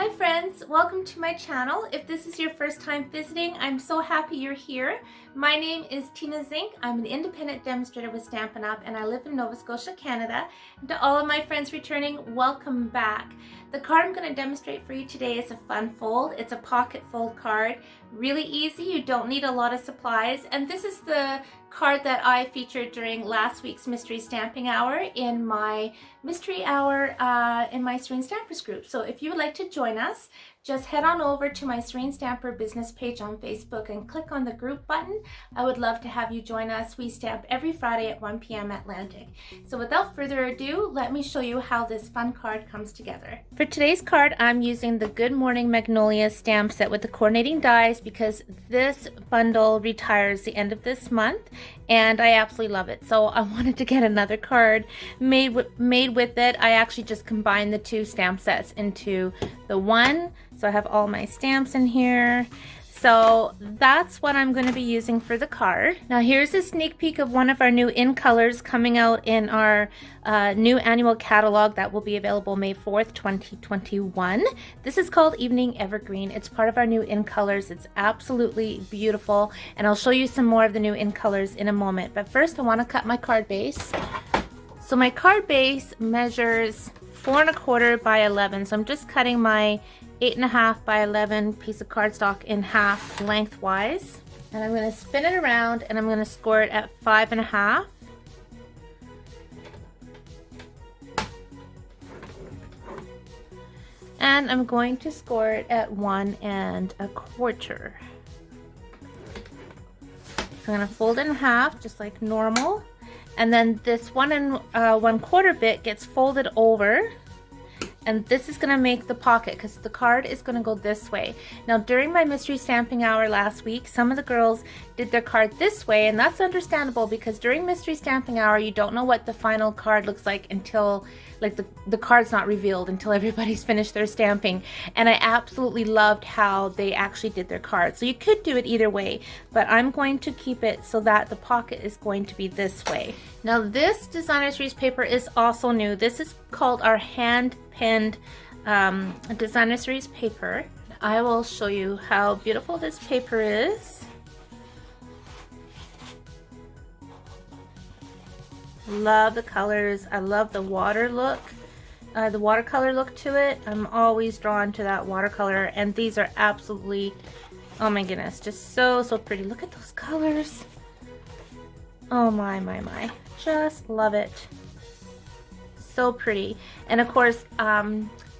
Hi friends, welcome to my channel. If this is your first time visiting, I'm so happy you're here. My name is Tina Zink. I'm an independent demonstrator with Stampin' Up! And I live in Nova Scotia, Canada. And to all of my friends returning, welcome back. The card I'm going to demonstrate for you today is a fun fold. It's a pocket fold card. Really easy, you don't need a lot of supplies. And this is the card that I featured during last week's Mystery Stamping Hour in my Mystery Hour in my Serene Stampers group. So if you would like to join us, just head on over to my Serene Stamper business page on Facebook and click on the group button. I would love to have you join us. We stamp every Friday at 1 p.m. Atlantic. So without further ado, let me show you how this fun card comes together. For today's card, I'm using the Good Morning Magnolia stamp set with the coordinating dies because this bundle retires the end of this month and I absolutely love it. So I wanted to get another card made with it. I actually just combined the two stamp sets into the one. So I have all my stamps in here. So that's what I'm going to be using for the card. Now here's a sneak peek of one of our new in colors coming out in our new annual catalog that will be available May 4th, 2021. This is called Evening Evergreen. It's part of our new in colors. It's absolutely beautiful, and I'll show you some more of the new in colors in a moment. But first I want to cut my card base. So my card base measures 4 1/4 by 11. So I'm just cutting my 8 1/2 by 11 piece of cardstock in half lengthwise. And I'm going to spin it around and I'm going to score it at 5 1/2. And I'm going to score it at 1 1/4. So I'm going to fold it in half just like normal. And then this 1 1/4 bit gets folded over. And this is going to make the pocket because the card is going to go this way. Now during my mystery stamping hour last week, some of the girls did their card this way, and that's understandable because during mystery stamping hour you don't know what the final card looks like until like the card's not revealed until everybody's finished their stamping. And I absolutely loved how they actually did their card. So you could do it either way, but I'm going to keep it so that the pocket is going to be this way. Now this designer series paper is also new. This is called our hand pinned designer series paper. I will show you how beautiful this paper is. Love the colors. I love the water look, the watercolor look to it. I'm always drawn to that watercolor, and these are absolutely, oh my goodness, just so pretty. Look at those colors. Oh my, just love it. So pretty. And of course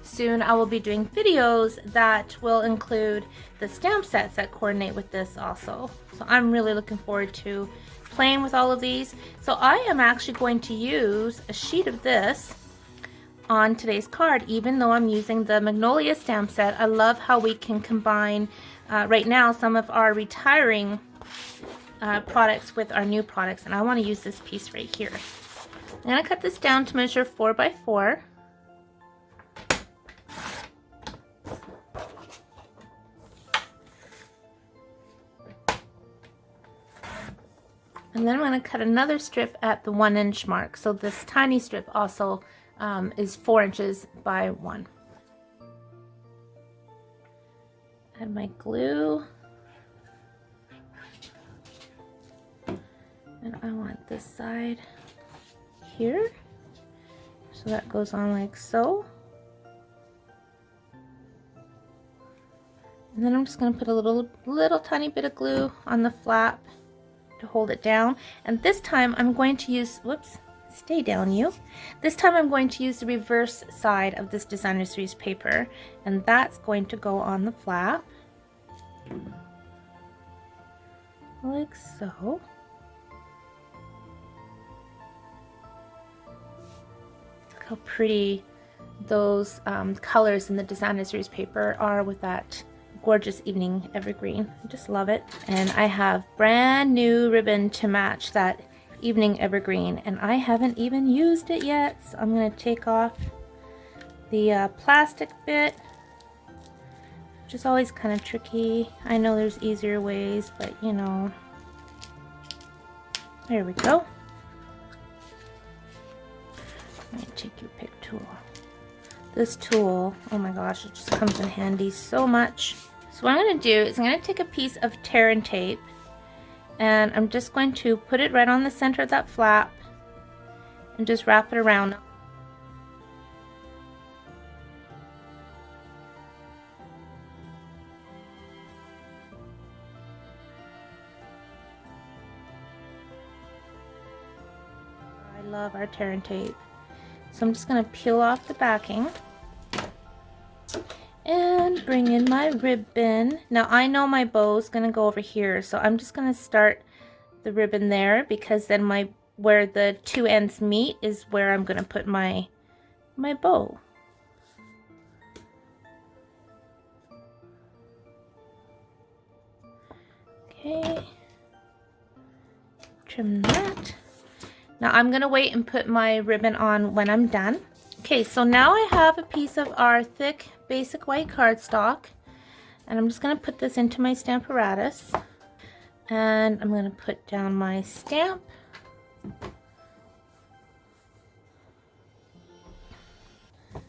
soon I will be doing videos that will include the stamp sets that coordinate with this also. So I'm really looking forward to playing with all of these. So I am actually going to use a sheet of this on today's card, even though I'm using the Magnolia stamp set. I love how we can combine right now some of our retiring products with our new products, and I want to use this piece right here. I'm going to cut this down to measure 4 by 4. And then I'm going to cut another strip at the 1 inch mark. So this tiny strip also is 4 inches by 1. Add my glue. And I want this side here. So that goes on like so. And then I'm just going to put a little tiny bit of glue on the flap to hold it down. And this time I'm going to use, whoops, stay down you. This time I'm going to use the reverse side of this designer series paper, and that's going to go on the flap like so. Look how pretty those colors in the designer series paper are with that gorgeous Evening Evergreen. I just love it. And I have brand new ribbon to match that Evening Evergreen, and I haven't even used it yet. So I'm going to take off the plastic bit, which is always kind of tricky. I know there's easier ways, but you know. There we go. Let me take your pick tool. This tool, oh my gosh, it just comes in handy so much. So what I'm going to do is I'm going to take a piece of tear and tape, and I'm just going to put it right on the center of that flap and just wrap it around. I love our tear and tape. So I'm just going to peel off the backing and bring in my ribbon. Now I know my bow is going to go over here, so I'm just going to start the ribbon there, because then where the two ends meet is where I'm going to put my bow. Okay, trim that. Now I'm going to wait and put my ribbon on when I'm done. Okay, so now I have a piece of our thick basic white cardstock, and I'm just going to put this into my stamp apparatus, and I'm going to put down my stamp.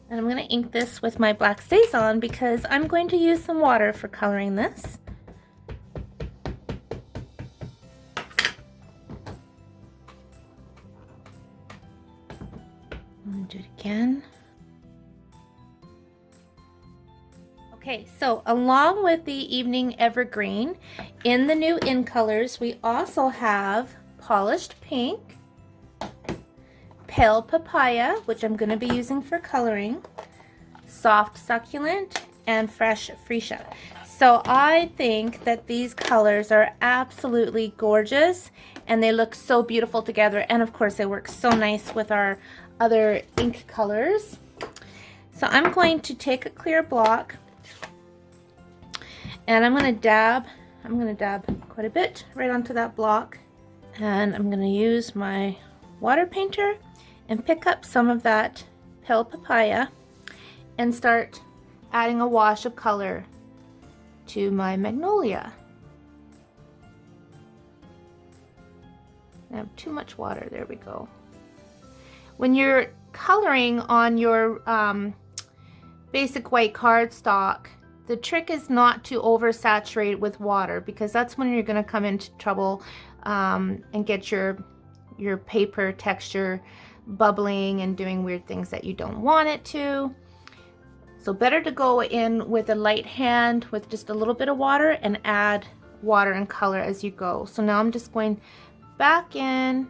And I'm going to ink this with my black StazOn because I'm going to use some water for coloring this. Do it again. Okay, so along with the Evening Evergreen, in the new in colors, we also have Polished Pink, Pale Papaya, which I'm going to be using for coloring, Soft Succulent, and Fresh Freesia. So I think that these colors are absolutely gorgeous, and they look so beautiful together, and of course they work so nice with our other ink colors. So I'm going to take a clear block, and I'm going to dab quite a bit right onto that block, and I'm going to use my water painter and pick up some of that Pale Papaya and start adding a wash of color to my Magnolia. I have too much water, there we go. When you're coloring on your basic white cardstock, the trick is not to oversaturate with water, because that's when you're going to come into trouble and get your paper texture bubbling and doing weird things that you don't want it to. So better to go in with a light hand with just a little bit of water and add water and color as you go. So now I'm just going back in,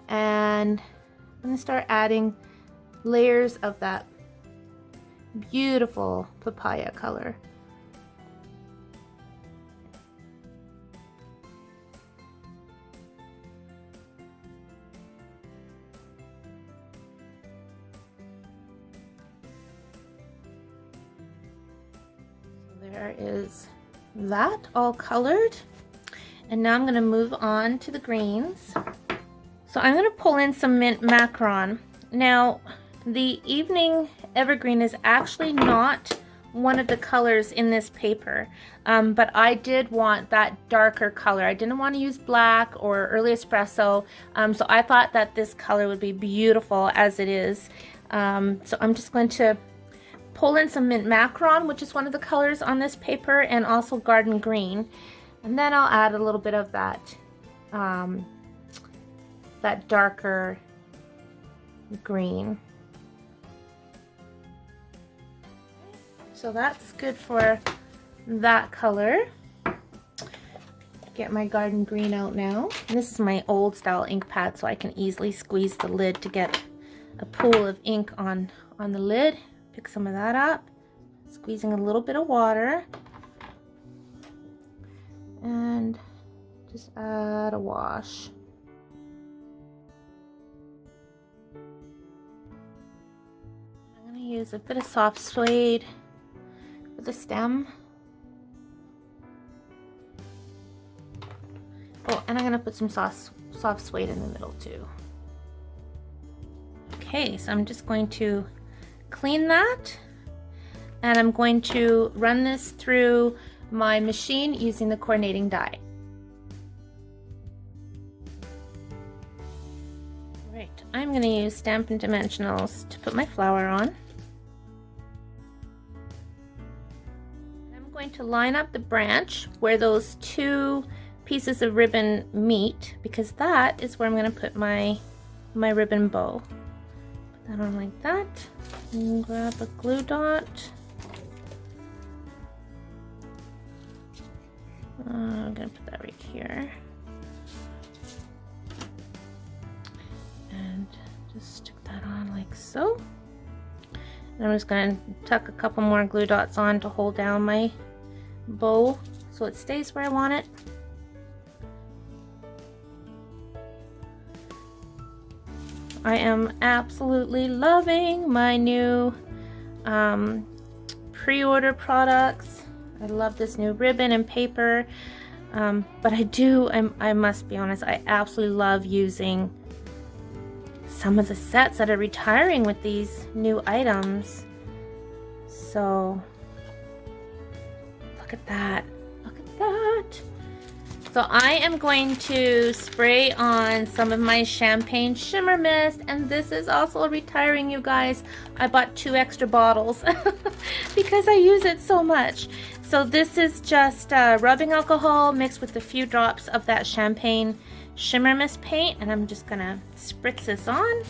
and I'm going to start adding layers of that beautiful papaya color. So there is that all colored, and now I'm going to move on to the greens. So I'm going to pull in some mint macaron. Now the Evening Evergreen is actually not one of the colors in this paper, but I did want that darker color. I didn't want to use black or early espresso, so I thought that this color would be beautiful as it is. So I'm just going to pull in some mint macaron, which is one of the colors on this paper, and also garden green, and then I'll add a little bit of that that darker green. So that's good for that color. Get my garden green out now. This is my old style ink pad, so I can easily squeeze the lid to get a pool of ink on the lid. Pick some of that up, squeezing a little bit of water, and just add a wash. I'm going to use a bit of soft suede for the stem. Oh, and I'm going to put some soft suede in the middle too. Okay, so I'm just going to clean that, and I'm going to run this through my machine using the coordinating die. Right, I'm going to use Stampin' Dimensionals to put my flower on. going to line up the branch where those two pieces of ribbon meet, because that is where I'm going to put my ribbon bow. Put that on like that, and grab a glue dot. I'm going to put that right here. And just stick that on like so. And I'm just going to tuck a couple more glue dots on to hold down my bow so it stays where I want it. I am absolutely loving my new pre-order products. I love this new ribbon and paper, but I must be honest, I absolutely love using some of the sets that are retiring with these new items. So look at that, look at that. So I am going to spray on some of my champagne shimmer mist, and this is also retiring, you guys. I bought 2 extra bottles because I use it so much. So this is just rubbing alcohol mixed with a few drops of that champagne shimmer mist paint, and I'm just gonna spritz this on.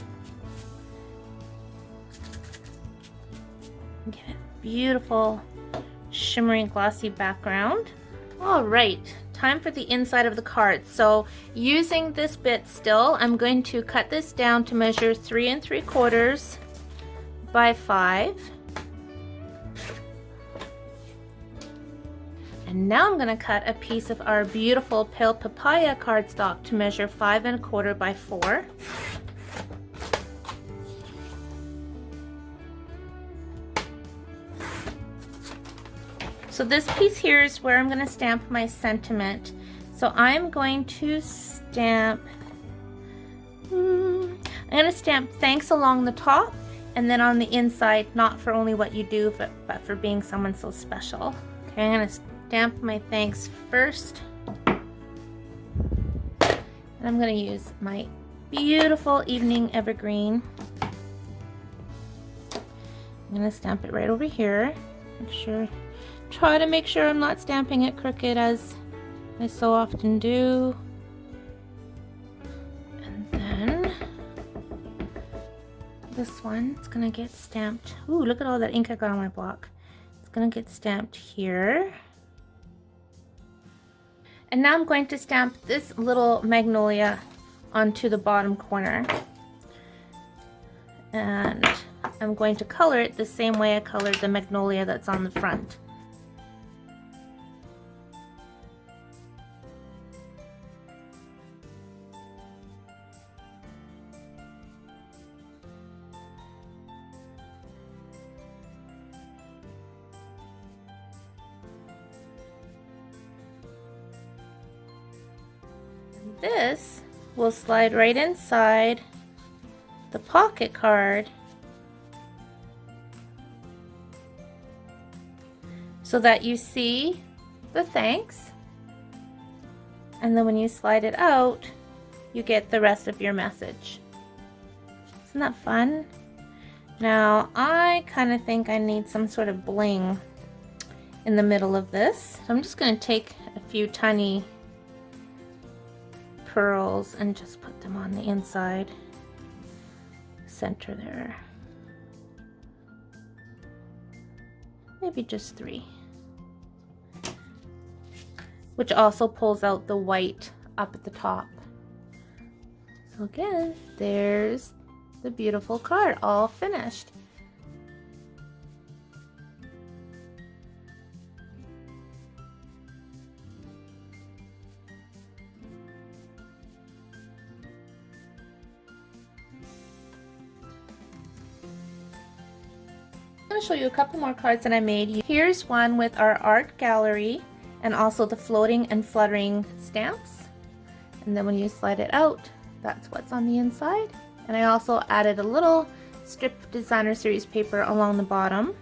Give it a beautiful shimmery glossy background. All right, time for the inside of the card. So using this bit still, I'm going to cut this down to measure 3 3/4 by 5. And now I'm going to cut a piece of our beautiful pale papaya cardstock to measure 5 1/4 by 4. So this piece here is where I'm going to stamp my sentiment. So I'm going to stamp, I'm going to stamp thanks along the top, and then on the inside, not for only what you do, but for being someone so special. Okay, I'm going to stamp my thanks first. And I'm going to use my beautiful evening evergreen. I'm going to stamp it right over here. Try to make sure I'm not stamping it crooked, as I so often do. And then this one, it's gonna get stamped. Ooh, look at all that ink I got on my block. It's gonna get stamped here. And now I'm going to stamp this little magnolia onto the bottom corner. And I'm going to color it the same way I colored the magnolia that's on the front. This will slide right inside the pocket card so that you see the thanks, and then when you slide it out, you get the rest of your message. Isn't that fun? Now I kind of think I need some sort of bling in the middle of this. So I'm just going to take a few tiny pearls and just put them on the inside center there. Maybe just 3, which also pulls out the white up at the top. So again, there's the beautiful card all finished. I'm going to show you a couple more cards that I made. Here's one with our art gallery and also the floating and fluttering stamps. And then when you slide it out, that's what's on the inside. And I also added a little strip of designer series paper along the bottom.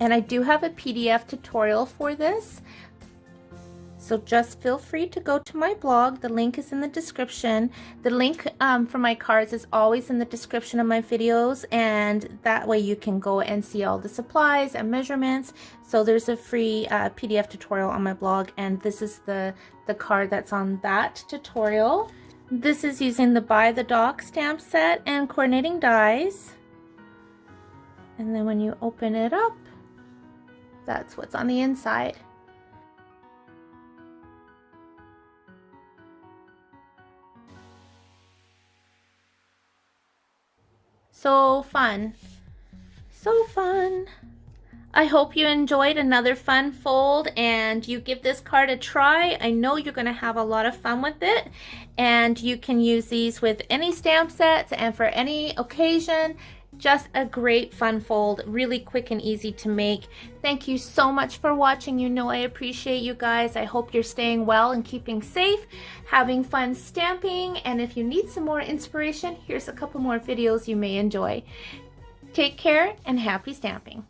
And I do have a PDF tutorial for this. So just feel free to go to my blog. The link is in the description. The link for my cards is always in the description of my videos, and that way you can go and see all the supplies and measurements. So there's a free PDF tutorial on my blog, and this is the card that's on that tutorial. This is using the By the Dock stamp set and coordinating dies. And then when you open it up, that's what's on the inside. So fun. So fun. I hope you enjoyed another fun fold and you give this card a try. I know you're going to have a lot of fun with it, and you can use these with any stamp sets and for any occasion. Just a great fun fold, really quick and easy to make. Thank you so much for watching. You know I appreciate you guys. I hope you're staying well and keeping safe, having fun stamping, and if you need some more inspiration, here's a couple more videos you may enjoy. Take care and happy stamping.